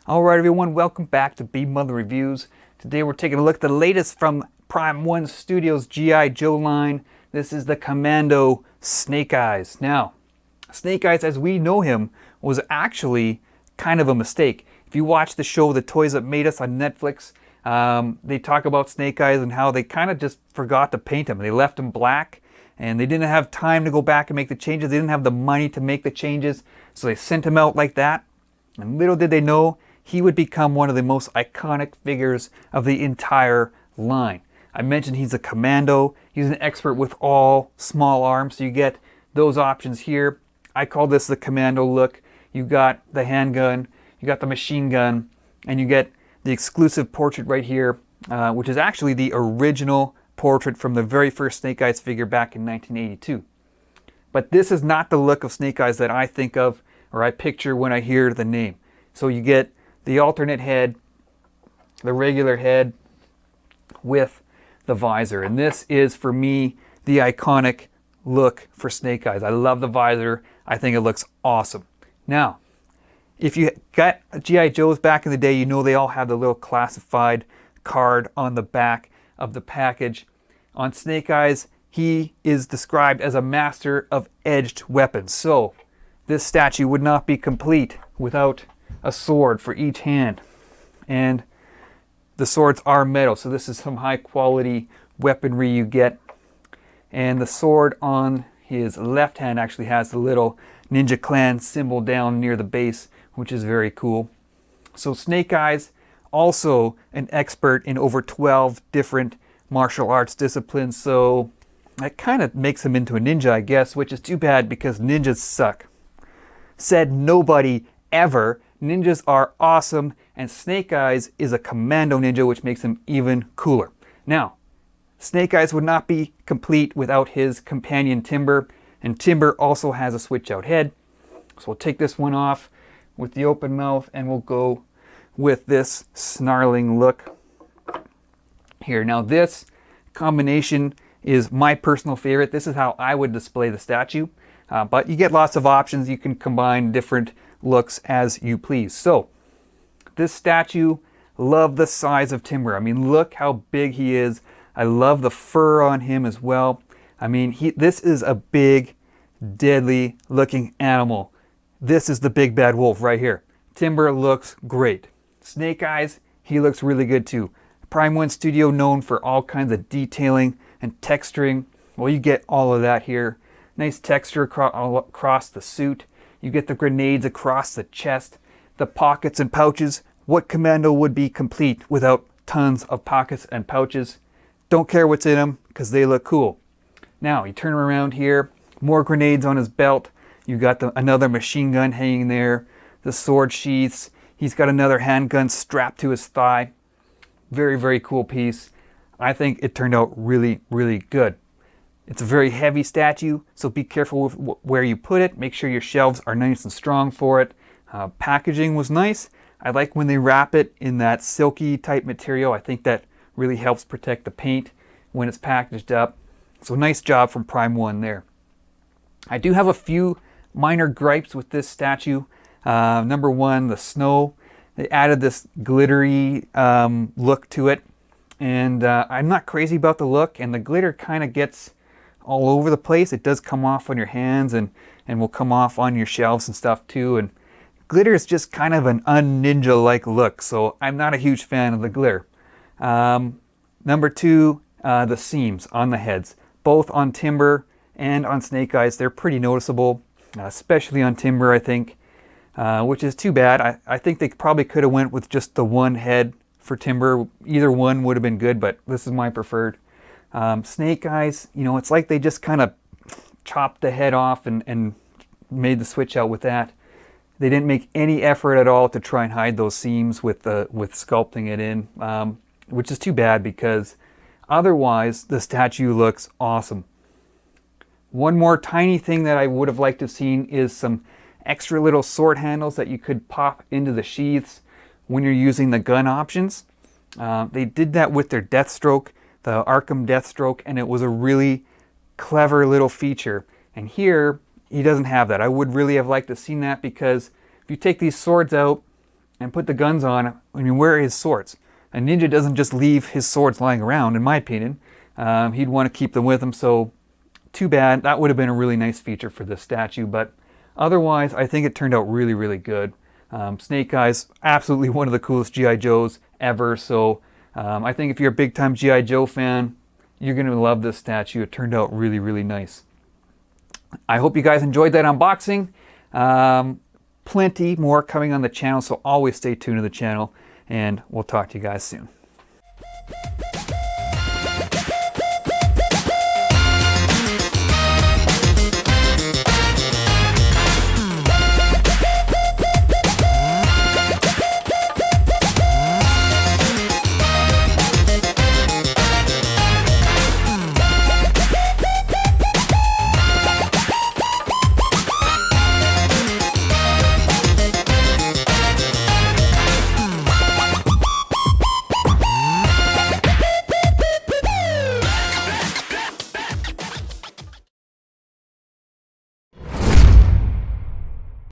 Alright everyone, welcome back to Be Mother Reviews. Today we're taking a look at the latest from Prime 1 Studios G.I. Joe line. This is the Commando Snake Eyes. Now, Snake Eyes as we know him was actually kind of a mistake. If you watch the show The Toys That Made Us on Netflix, they talk about Snake Eyes and how they kind of just forgot to paint him. They left him black and they didn't have time to go back and make the changes. They didn't have the money to make the changes, so they sent him out like that. And little did they know, he would become one of the most iconic figures of the entire line. I mentioned he's a commando. He's an expert with all small arms, so you get those options here. I call this the commando look. You got the handgun, you got the machine gun, and you get the exclusive portrait right here, which is actually the original portrait from the very first Snake Eyes figure back in 1982. But this is not the look of Snake Eyes that I think of or I picture when I hear the name. So you get the alternate head, the regular head with the visor. And this is, for me, the iconic look for Snake Eyes. I love the visor. I think it looks awesome. Now, if you got G.I. Joes back in the day, you know they all have the little classified card on the back of the package. On Snake Eyes, he is described as a master of edged weapons. So, this statue would not be complete without a sword for each hand, and the swords are metal, so this is some high quality weaponry you get. And the sword on his left hand actually has the little Ninja Clan symbol down near the base, which is very cool. So Snake Eyes, also an expert in over 12 different martial arts disciplines, so that kind of makes him into a ninja, I guess, which is too bad because ninjas suck. Said nobody ever. Ninjas are awesome, and Snake Eyes is a commando ninja, which makes him even cooler. Now, Snake Eyes would not be complete without his companion Timber, and Timber also has a switch-out head. So we'll take this one off with the open mouth, and we'll go with this snarling look here. Now, this combination is my personal favorite. This is how I would display the statue, but you get lots of options. You can combine different looks as you please. So this statue, love the size of Timber. I mean, look how big he is. I love the fur on him as well. I mean, this is a big, deadly looking animal. This is the big bad wolf right here. Timber looks great. Snake Eyes, he looks really good too. Prime 1 Studio, known for all kinds of detailing and texturing. Well, you get all of that here. Nice texture across the suit. You get the grenades across the chest, the pockets and pouches. What commando would be complete without tons of pockets and pouches? Don't care what's in them because they look cool. Now, you turn him around here, more grenades on his belt. You got another machine gun hanging there, the sword sheaths. He's got another handgun strapped to his thigh. Very, very cool piece. I think it turned out really, really good. It's a very heavy statue, so be careful with where you put it. Make sure your shelves are nice and strong for it. Packaging was nice. I like when they wrap it in that silky type material. I think that really helps protect the paint when it's packaged up. So nice job from Prime 1 there. I do have a few minor gripes with this statue. Number one, the snow. They added this glittery look to it, and I'm not crazy about the look, and the glitter kind of gets all over the place. It does come off on your hands and will come off on your shelves and stuff too. And glitter is just kind of an un-ninja-like look, so I'm not a huge fan of the glitter. Number two, the seams on the heads. Both on Timber and on Snake Eyes, they're pretty noticeable, especially on Timber, I think, which is too bad. I think they probably could have went with just the one head for Timber. Either one would have been good, but this is my preferred. Snake Eyes, you know, it's like they just kind of chopped the head off and made the switch out with that. They didn't make any effort at all to try and hide those seams with sculpting it in, which is too bad because otherwise the statue looks awesome. One more tiny thing that I would have liked to have seen is some extra little sword handles that you could pop into the sheaths when you're using the gun options. They did that with their Deathstroke, the Arkham Deathstroke, and it was a really clever little feature. And here, he doesn't have that. I would really have liked to have seen that because if you take these swords out and put the guns on, I mean, where are his swords? A ninja doesn't just leave his swords lying around, in my opinion. He'd want to keep them with him, so too bad. That would have been a really nice feature for this statue, but otherwise, I think it turned out really, really good. Snake Eyes, absolutely one of the coolest G.I. Joes ever, so I think if you're a big-time G.I. Joe fan, you're going to love this statue. It turned out really, really nice. I hope you guys enjoyed that unboxing. Plenty more coming on the channel, so always stay tuned to the channel, and we'll talk to you guys soon.